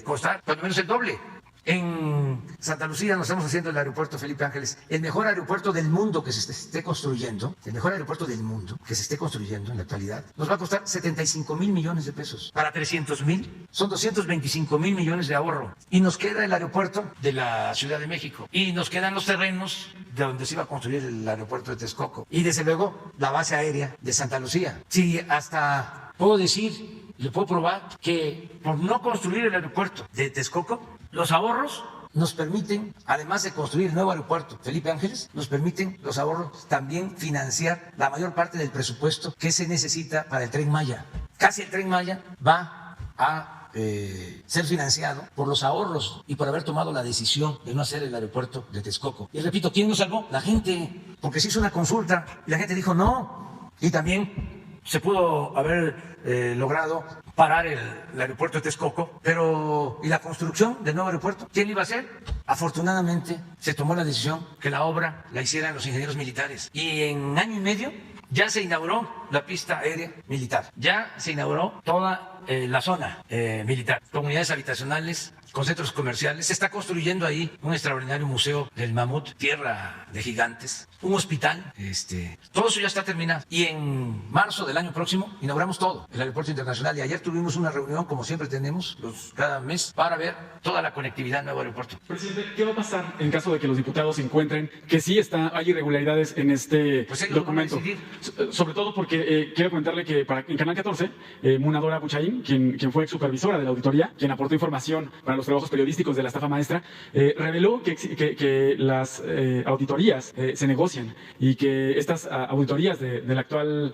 costar cuando menos el doble. En Santa Lucía nos estamos haciendo el aeropuerto Felipe Ángeles, el mejor aeropuerto del mundo que se esté construyendo, el mejor aeropuerto del mundo que se esté construyendo en la actualidad, nos va a costar 75,000 millones de pesos. Para 300,000 son 225,000 millones de ahorro. Y nos queda el aeropuerto de la Ciudad de México. Y nos quedan los terrenos de donde se iba a construir el aeropuerto de Texcoco. Y desde luego la base aérea de Santa Lucía. Sí, hasta puedo decir, le puedo probar que por no construir el aeropuerto de Texcoco, Los ahorros nos permiten, además de construir el nuevo aeropuerto Felipe Ángeles, nos permiten los ahorros también financiar la mayor parte del presupuesto que se necesita para el Tren Maya. Casi el Tren Maya va a ser financiado por los ahorros y por haber tomado la decisión de no hacer el aeropuerto de Texcoco. Y repito, ¿quién nos salvó? La gente, porque se hizo una consulta y la gente dijo no. Y también se pudo haber logrado parar el aeropuerto de Texcoco, pero ¿y la construcción del nuevo aeropuerto? ¿Quién lo iba a hacer? Afortunadamente se tomó la decisión que la obra la hicieran los ingenieros militares. Y en año y medio ya se inauguró la pista aérea militar, ya se inauguró toda la zona militar, comunidades habitacionales, con centros comerciales. Se está construyendo ahí un extraordinario museo del mamut, tierra de gigantes, un hospital, todo eso ya está terminado. Y en marzo del año próximo inauguramos todo, el aeropuerto internacional. Y ayer tuvimos una reunión, como siempre tenemos cada mes, para ver toda la conectividad del nuevo aeropuerto. Presidente, ¿qué va a pasar en caso de que los diputados encuentren que sí hay irregularidades en este documento? Sobre todo porque quiero comentarle que en Canal 14, Munadora Buchaín, quien fue supervisora de la auditoría, quien aportó información para los trabajos periodísticos de la estafa maestra, reveló que las auditorías se negocian y que estas auditorías de la actual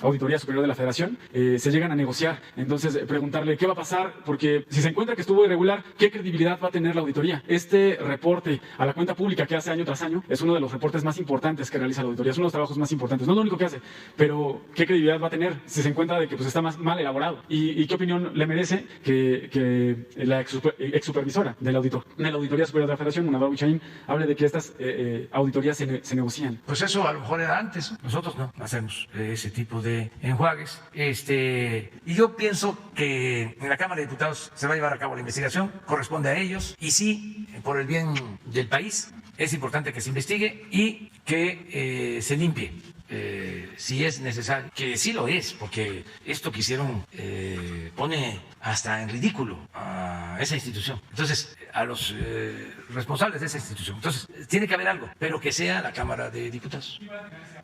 Auditoría Superior de la Federación se llegan a negociar. Entonces, preguntarle qué va a pasar, porque si se encuentra que estuvo irregular, ¿qué credibilidad va a tener la auditoría? Este reporte a la cuenta pública que hace año tras año es uno de los reportes más importantes que realiza la auditoría, es uno de los trabajos más importantes, no es lo único que hace, pero ¿qué credibilidad va a tener si se encuentra de que está mal elaborado? ¿Y qué opinión le merece que la ex supervisora de la Auditoría Superior de la Federación, Munadora Buchaín, hable de que estas auditorías se negocian? Pues eso a lo mejor era antes, nosotros no hacemos ese tipo de enjuagues. Y yo pienso que en la Cámara de Diputados se va a llevar a cabo la investigación, corresponde a ellos, y sí, por el bien del país, es importante que se investigue y que se limpie. Si es necesario, que sí lo es, porque esto que hicieron pone hasta en ridículo a esa institución. Entonces, a los responsables de esa institución. Entonces, tiene que haber algo, pero que sea la Cámara de Diputados.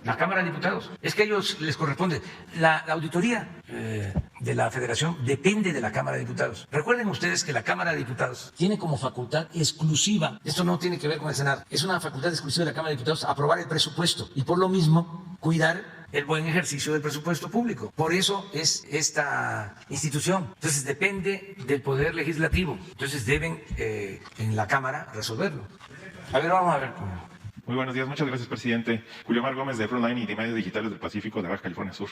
La Cámara de Diputados. Es que a ellos les corresponde. La auditoría de la Federación depende de la Cámara de Diputados. Recuerden ustedes que la Cámara de Diputados tiene como facultad exclusiva, esto no tiene que ver con el Senado, es una facultad exclusiva de la Cámara de Diputados aprobar el presupuesto y por lo mismo cuidar el buen ejercicio del presupuesto público. Por eso es esta institución. Entonces depende del Poder Legislativo. Entonces deben en la Cámara resolverlo. A ver, vamos a ver cómo. Muy buenos días, muchas gracias, presidente. Julio Mar Gómez, de Frontline y de Medios Digitales del Pacífico de Baja California Sur.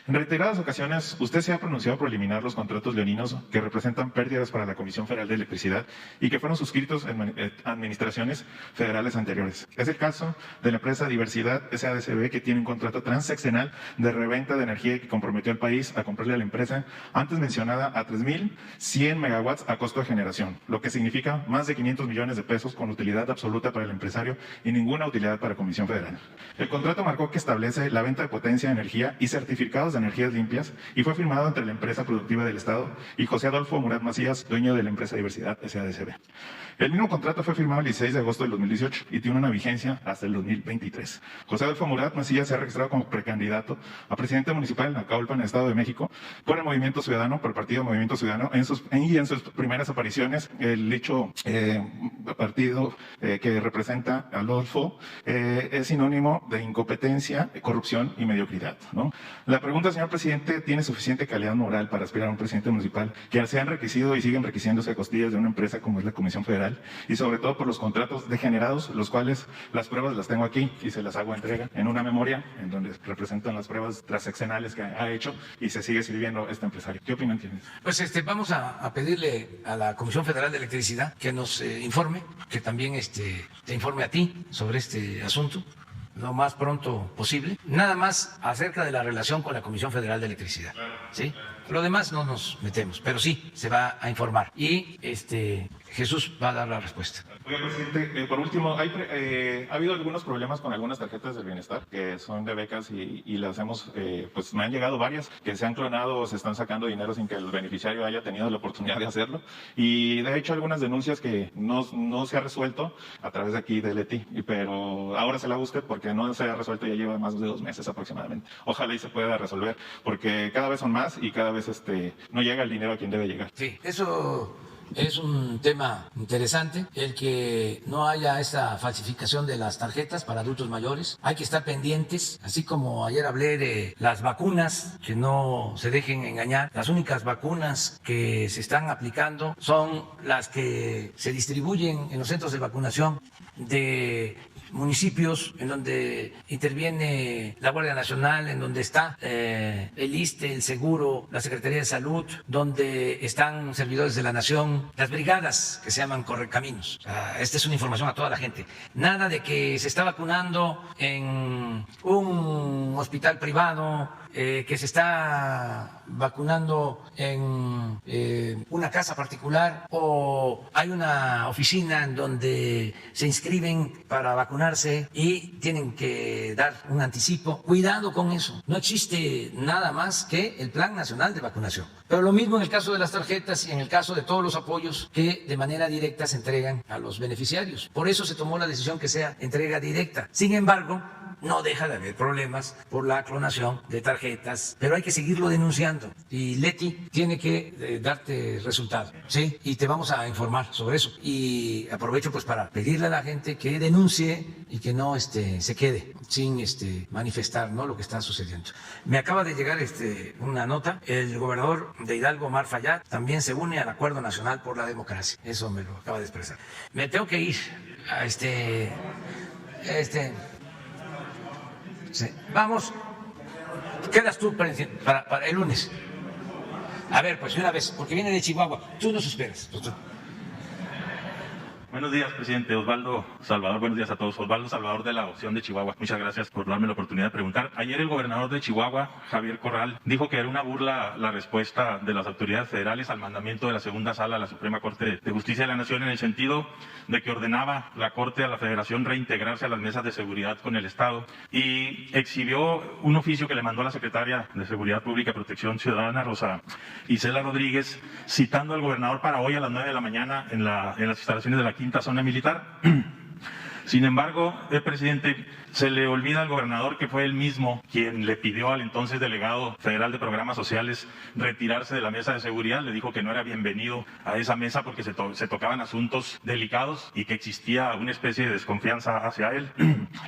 En reiteradas ocasiones, usted se ha pronunciado por eliminar los contratos leoninos que representan pérdidas para la Comisión Federal de Electricidad y que fueron suscritos en administraciones federales anteriores. Es el caso de la empresa Diversidad SADCB, que tiene un contrato transeccional de reventa de energía que comprometió al país a comprarle a la empresa antes mencionada a 3.100 megawatts a costo de generación, lo que significa más de 500 millones de pesos con utilidad absoluta para el empresario y ninguna utilidad para Comisión Federal. El contrato marcó que establece la venta de potencia de energía y certificados de energías limpias y fue firmado entre la empresa productiva del Estado y José Adolfo Murat Macías, dueño de la empresa Diversidad SADCB. El mismo contrato fue firmado el 16 de agosto del 2018 y tiene una vigencia hasta el 2023. José Adolfo Murat Macías se ha registrado como precandidato a presidente municipal en Naucalpan, en el Estado de México, por el Movimiento Ciudadano, por el Partido Movimiento Ciudadano. En sus primeras apariciones, el dicho partido que representa a Adolfo es sinónimo de incompetencia, corrupción y mediocridad, ¿no? La pregunta, señor presidente, ¿tiene suficiente calidad moral para aspirar a un presidente municipal que se han enriquecido y siguen enriqueciéndose a costillas de una empresa como es la Comisión Federal? Y sobre todo por los contratos degenerados, los cuales las pruebas las tengo aquí y se las hago entrega en una memoria en donde representan las pruebas transaccionales que ha hecho y se sigue sirviendo este empresario. ¿Qué opinión tienes? Pues vamos a pedirle a la Comisión Federal de Electricidad que nos informe, que también te informe a ti sobre este asunto lo más pronto posible. Nada más acerca de la relación con la Comisión Federal de Electricidad, ¿sí? Lo demás no nos metemos, pero sí se va a informar y Jesús va a dar la respuesta. Oiga, presidente, por último, ha habido algunos problemas con algunas tarjetas del bienestar que son de becas y las hemos, pues me han llegado varias que se han clonado o se están sacando dinero sin que el beneficiario haya tenido la oportunidad de hacerlo. Y de hecho algunas denuncias que no se ha resuelto a través de aquí del ETI, pero ahora se la busca porque no se ha resuelto, ya lleva más de 2 meses aproximadamente. Ojalá y se pueda resolver porque cada vez son más y cada vez no llega el dinero a quien debe llegar. Sí, eso Es un tema interesante el que no haya esta falsificación de las tarjetas para adultos mayores. Hay que estar pendientes, así como ayer hablé de las vacunas, que no se dejen engañar. Las únicas vacunas que se están aplicando son las que se distribuyen en los centros de vacunación de municipios en donde interviene la Guardia Nacional, en donde está el ISSSTE, el Seguro, la Secretaría de Salud, donde están servidores de la Nación, las brigadas que se llaman Correcaminos. Esta es una información a toda la gente. Nada de que se está vacunando en un hospital privado, que se está vacunando en una casa particular o hay una oficina en donde se inscriben para vacunarse y tienen que dar un anticipo. Cuidado con eso. No existe nada más que el Plan Nacional de Vacunación. Pero lo mismo en el caso de las tarjetas y en el caso de todos los apoyos que de manera directa se entregan a los beneficiarios. Por eso se tomó la decisión que sea entrega directa. Sin embargo, no deja de haber problemas por la clonación de tarjetas, pero hay que seguirlo denunciando y Leti tiene que darte resultados, ¿sí? Y te vamos a informar sobre eso. Y aprovecho pues para pedirle a la gente que denuncie y que no se quede sin manifestar, ¿no?, lo que está sucediendo. Me acaba de llegar una nota, el gobernador de Hidalgo, Omar Fayad, también se une al Acuerdo Nacional por la Democracia. Eso me lo acaba de expresar. Me tengo que ir a Sí. Vamos, quedas tú para el lunes. A ver, pues una vez, porque viene de Chihuahua, tú nos esperas. Buenos días, presidente. Osvaldo Salvador, buenos días a todos. Osvaldo Salvador de la opción de Chihuahua. Muchas gracias por darme la oportunidad de preguntar. Ayer el gobernador de Chihuahua, Javier Corral, dijo que era una burla la respuesta de las autoridades federales al mandamiento de la segunda sala de la Suprema Corte de Justicia de la Nación, en el sentido de que ordenaba la Corte a la Federación reintegrarse a las mesas de seguridad con el Estado, y exhibió un oficio que le mandó la secretaria de Seguridad Pública y Protección Ciudadana, Rosa Isela Rodríguez, citando al gobernador para hoy a las 9 de la mañana en las instalaciones de la quinta zona militar. Sin embargo, el presidente, se le olvida al gobernador que fue él mismo quien le pidió al entonces delegado federal de programas sociales retirarse de la mesa de seguridad. Le dijo que no era bienvenido a esa mesa porque se tocaban asuntos delicados y que existía una especie de desconfianza hacia él.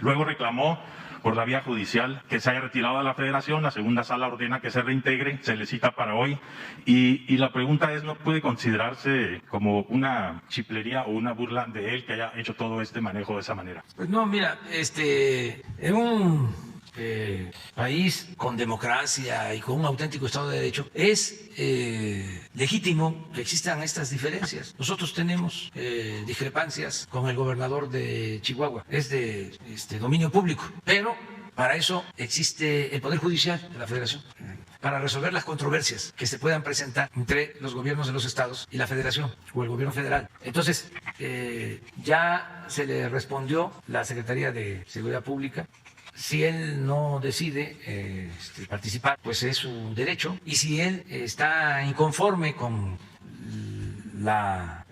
Luego reclamó por la vía judicial que se haya retirado a la federación. La segunda sala ordena que se reintegre, se le cita para hoy, y la pregunta es, ¿no puede considerarse como una chiplería o una burla de él que haya hecho todo este manejo de esa manera? Pues no, mira, en un país con democracia y con un auténtico Estado de Derecho es legítimo que existan estas diferencias. Nosotros tenemos discrepancias con el gobernador de Chihuahua, es de dominio público, pero para eso existe el Poder Judicial de la Federación, para resolver las controversias que se puedan presentar entre los gobiernos de los estados y la Federación o el gobierno federal. Entonces, ya se le respondió la Secretaría de Seguridad Pública. Si él no decide participar, pues es su derecho. Y si él está inconforme con la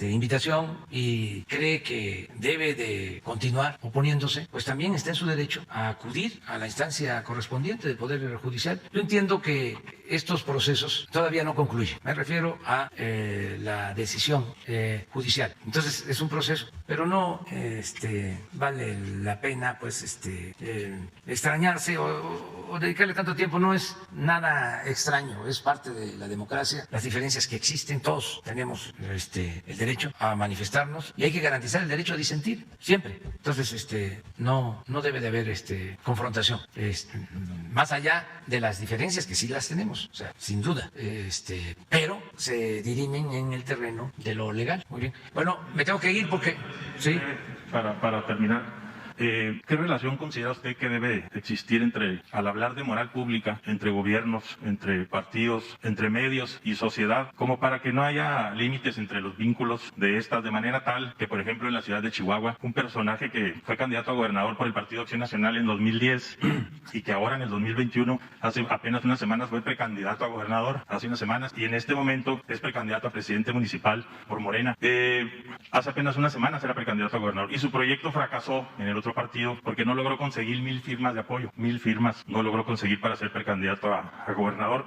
invitación y cree que debe de continuar oponiéndose, pues también está en su derecho a acudir a la instancia correspondiente del Poder Judicial. Yo entiendo que estos procesos todavía no concluyen. Me refiero a la decisión judicial. Entonces es un proceso, pero no vale la pena pues extrañarse o dedicarle tanto tiempo. No es nada extraño, es parte de la democracia. Las diferencias que existen, todos tenemos el derecho a manifestarnos y hay que garantizar el derecho a disentir siempre. Entonces no debe de haber confrontación más allá de las diferencias que sí las tenemos, o sea, sin duda, pero se dirimen en el terreno de lo legal. Muy bien. Bueno, me tengo que ir porque sí. Para terminar, ¿qué relación considera usted que debe existir al hablar de moral pública, entre gobiernos, entre partidos, entre medios y sociedad, como para que no haya límites entre los vínculos de estas, de manera tal que, por ejemplo, en la ciudad de Chihuahua, un personaje que fue candidato a gobernador por el Partido Acción Nacional en 2010 y que ahora en el 2021, hace apenas unas semanas, fue precandidato a gobernador, hace unas semanas, y en este momento es precandidato a presidente municipal por Morena. Hace apenas unas semanas era precandidato a gobernador y su proyecto fracasó en el otro partido porque no logró conseguir 1000 firmas de apoyo. 1000 firmas no logró conseguir para ser precandidato a gobernador.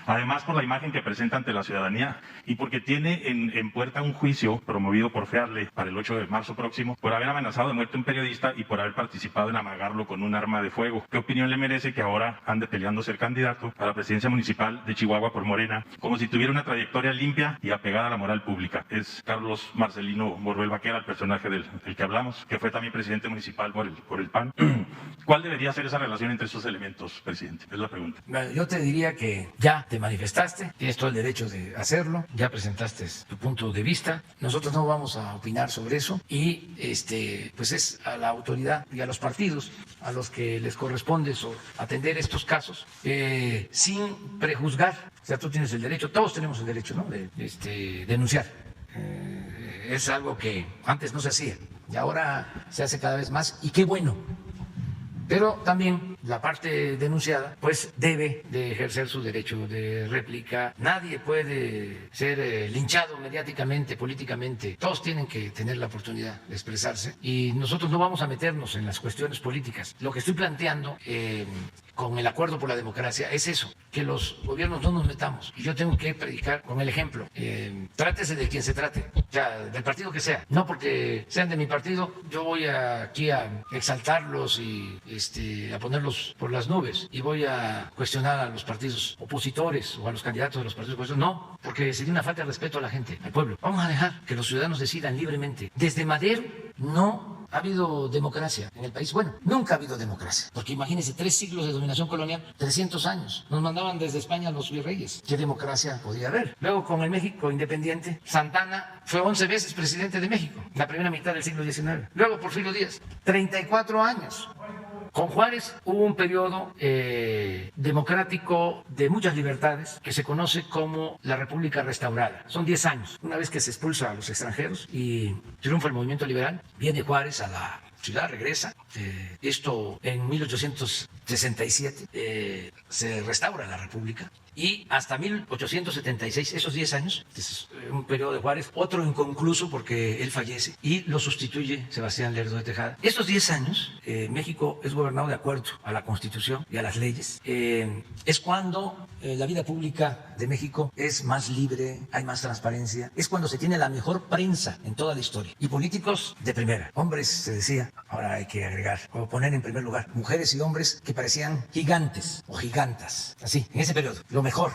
Además, por la imagen que presenta ante la ciudadanía y porque tiene en puerta un juicio promovido por Fearle para el 8 de marzo próximo por haber amenazado de muerte a un periodista y por haber participado en amagarlo con un arma de fuego. ¿Qué opinión le merece que ahora ande peleando ser candidato a la presidencia municipal de Chihuahua por Morena, como si tuviera una trayectoria limpia y apegada a la moral pública? Es Carlos Marcelino Borbel Vaquera, el personaje del que hablamos, que fue también presidente municipal por el PAN. ¿Cuál debería ser esa relación entre esos elementos, presidente? Es la pregunta. Bueno, yo te diría que ya te manifestaste, tienes todo el derecho de hacerlo, ya presentaste tu punto de vista. Nosotros no vamos a opinar sobre eso y pues es a la autoridad y a los partidos a los que les corresponde atender estos casos sin prejuzgar. O sea, tú tienes el derecho, todos tenemos el derecho, ¿no?, de denunciar. Es algo que antes no se hacía y ahora se hace cada vez más y qué bueno. Pero también la parte denunciada pues debe de ejercer su derecho de réplica. Nadie puede ser linchado mediáticamente, políticamente. Todos tienen que tener la oportunidad de expresarse y nosotros no vamos a meternos en las cuestiones políticas. Lo que estoy planteando con el acuerdo por la democracia es eso, que los gobiernos no nos metamos. Y yo tengo que predicar con el ejemplo. Trátese de quien se trate, ya del partido que sea. No porque sean de mi partido, yo voy aquí a exaltarlos y a ponerlos por las nubes y voy a cuestionar a los partidos opositores o a los candidatos de los partidos opositores. No, porque sería una falta de respeto a la gente, al pueblo. Vamos a dejar que los ciudadanos decidan libremente. Desde Madero no ha habido democracia en el país. Bueno, nunca ha habido democracia, porque imagínense, 3 siglos de dominación colonial, 300 años. Nos mandaban desde España los virreyes. ¿Qué democracia podía haber? Luego, con el México independiente, Santana fue 11 veces presidente de México, la primera mitad del siglo XIX. Luego, Porfirio Díaz, 34 años. Con Juárez hubo un periodo democrático de muchas libertades que se conoce como la República Restaurada. Son 10 años. Una vez que se expulsa a los extranjeros y triunfa el movimiento liberal, viene Juárez a la ciudad, regresa. Esto en 1867 se restaura la República. Y hasta 1876, esos 10 años, es un periodo de Juárez, otro inconcluso porque él fallece y lo sustituye Sebastián Lerdo de Tejada. Estos 10 años, México es gobernado de acuerdo a la Constitución y a las leyes. Es cuando la vida pública de México es más libre, hay más transparencia, es cuando se tiene la mejor prensa en toda la historia. Y políticos de primera, hombres, se decía, ahora hay que agregar, o poner en primer lugar, mujeres y hombres que parecían gigantes o gigantas, así, en ese periodo. Lo mejor.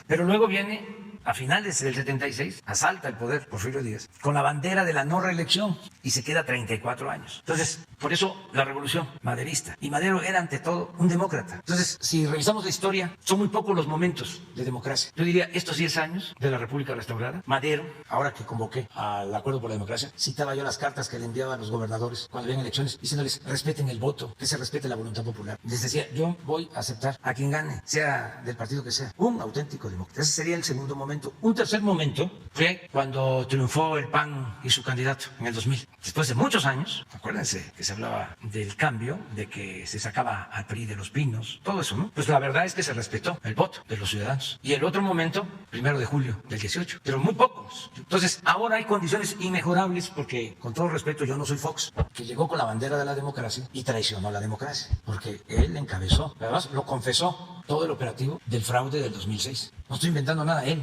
Pero luego viene, a finales del 76, asalta el poder Porfirio Díaz con la bandera de la no reelección y se queda 34 años. Entonces, por eso la revolución maderista. Y Madero era ante todo un demócrata. Entonces, si revisamos la historia, son muy pocos los momentos de democracia. Yo diría, estos 10 años de la República Restaurada, Madero, ahora que convoqué al Acuerdo por la Democracia, citaba yo las cartas que le enviaba a los gobernadores cuando habían elecciones, diciéndoles, respeten el voto, que se respete la voluntad popular. Les decía, yo voy a aceptar a quien gane, sea del partido que sea, un auténtico demócrata. Ese sería el segundo momento. Un tercer momento fue cuando triunfó el PAN y su candidato en el 2000. Después de muchos años, acuérdense que se hablaba del cambio, de que se sacaba al PRI de los pinos, todo eso, ¿no? Pues la verdad es que se respetó el voto de los ciudadanos. Y el otro momento, 1 de julio del 18, pero muy pocos. Entonces, ahora hay condiciones inmejorables porque, con todo respeto, yo no soy Fox, que llegó con la bandera de la democracia y traicionó la democracia, porque él encabezó, además lo confesó, todo el operativo del fraude del 2006. No estoy inventando nada, él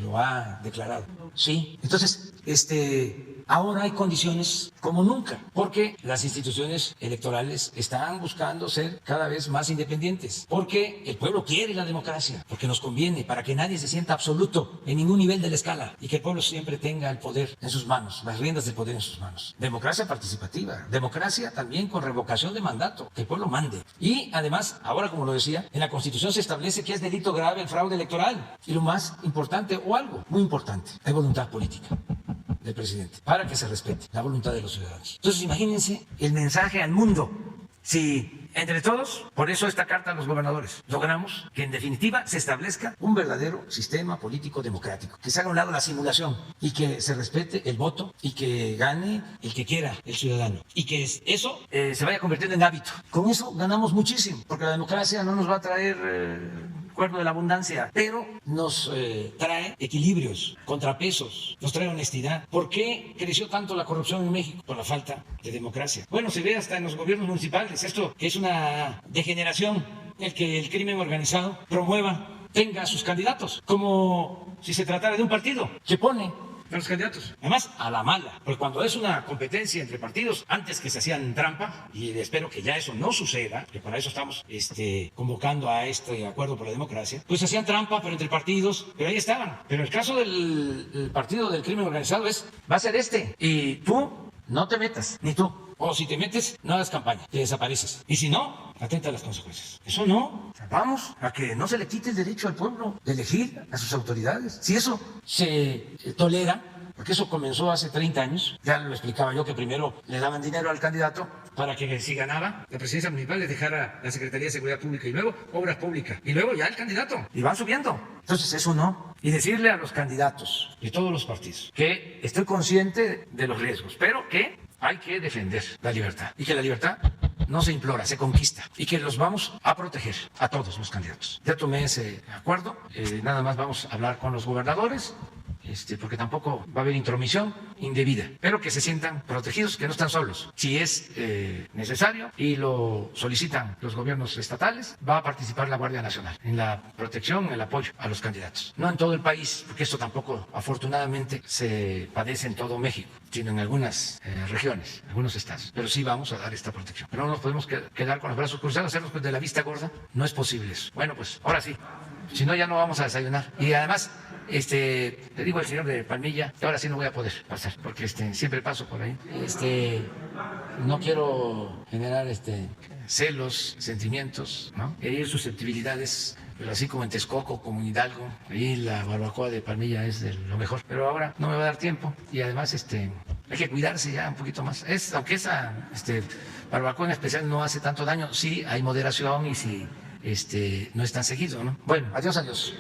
lo ha declarado. Sí, entonces, ahora hay condiciones como nunca, porque las instituciones electorales están buscando ser cada vez más independientes, porque el pueblo quiere la democracia, porque nos conviene, para que nadie se sienta absoluto en ningún nivel de la escala y que el pueblo siempre tenga el poder en sus manos, las riendas del poder en sus manos. Democracia participativa, democracia también con revocación de mandato, que el pueblo mande. Y además, ahora como lo decía, en la Constitución se establece que es delito grave el fraude electoral. Y lo más importante, o algo muy importante, hay voluntad política del presidente para que se respete la voluntad de los ciudadanos. Entonces imagínense el mensaje al mundo. Si entre todos, por eso esta carta a los gobernadores, logramos que en definitiva se establezca un verdadero sistema político democrático, que se haga a un lado la simulación y que se respete el voto y que gane el que quiera, el ciudadano, y que eso se vaya convirtiendo en hábito. Con eso ganamos muchísimo, porque la democracia no nos va a traer cuerno de la abundancia, pero nos trae equilibrios, contrapesos, nos trae honestidad. ¿Por qué creció tanto la corrupción en México? Por la falta de democracia. Bueno, se ve hasta en los gobiernos municipales, esto que es una degeneración, el que el crimen organizado promueva tenga sus candidatos, como si se tratara de un partido que pone a los candidatos. Además, a la mala, porque cuando es una competencia entre partidos, antes que se hacían trampa, y espero que ya eso no suceda, que para eso estamos convocando a este acuerdo por la democracia, pues se hacían trampa, pero entre partidos, pero ahí estaban. Pero el caso del partido del crimen organizado va a ser y tú no te metas, ni tú. O si te metes, no hagas campaña, te desapareces. Y si no, atenta a las consecuencias. Eso no. Vamos a que no se le quite el derecho al pueblo de elegir a sus autoridades. Si eso se tolera, porque eso comenzó hace 30 años, ya lo explicaba yo que primero le daban dinero al candidato para que si ganaba la presidencia municipal le dejara la Secretaría de Seguridad Pública y luego Obras Públicas y luego ya el candidato. Y van subiendo. Entonces eso no. Y decirle a los candidatos de todos los partidos que estoy consciente de los riesgos, pero que hay que defender la libertad y que la libertad no se implora, se conquista y que los vamos a proteger a todos los candidatos. Ya tomé ese acuerdo, nada más vamos a hablar con los gobernadores, porque tampoco va a haber intromisión indebida, pero que se sientan protegidos, que no están solos. Si es necesario y lo solicitan los gobiernos estatales, va a participar la Guardia Nacional en la protección, en el apoyo a los candidatos. No en todo el país, porque esto tampoco afortunadamente se padece en todo México, sino en algunas regiones, algunos estados. Pero sí vamos a dar esta protección. Pero no nos podemos quedar con los brazos cruzados, hacernos de la vista gorda. No es posible eso. Bueno, pues ahora sí. Si no, ya no vamos a desayunar. Y además, le digo al señor de Palmilla que ahora sí no voy a poder pasar, porque siempre paso por ahí. No quiero generar celos, sentimientos, ¿no? Herir susceptibilidades, pero así como en Texcoco, como en Hidalgo, ahí la barbacoa de Palmilla es de lo mejor. Pero ahora no me va a dar tiempo y además hay que cuidarse ya un poquito más. Aunque esa barbacoa en especial no hace tanto daño, sí hay moderación y sí no es tan seguido, ¿no? Bueno, adiós.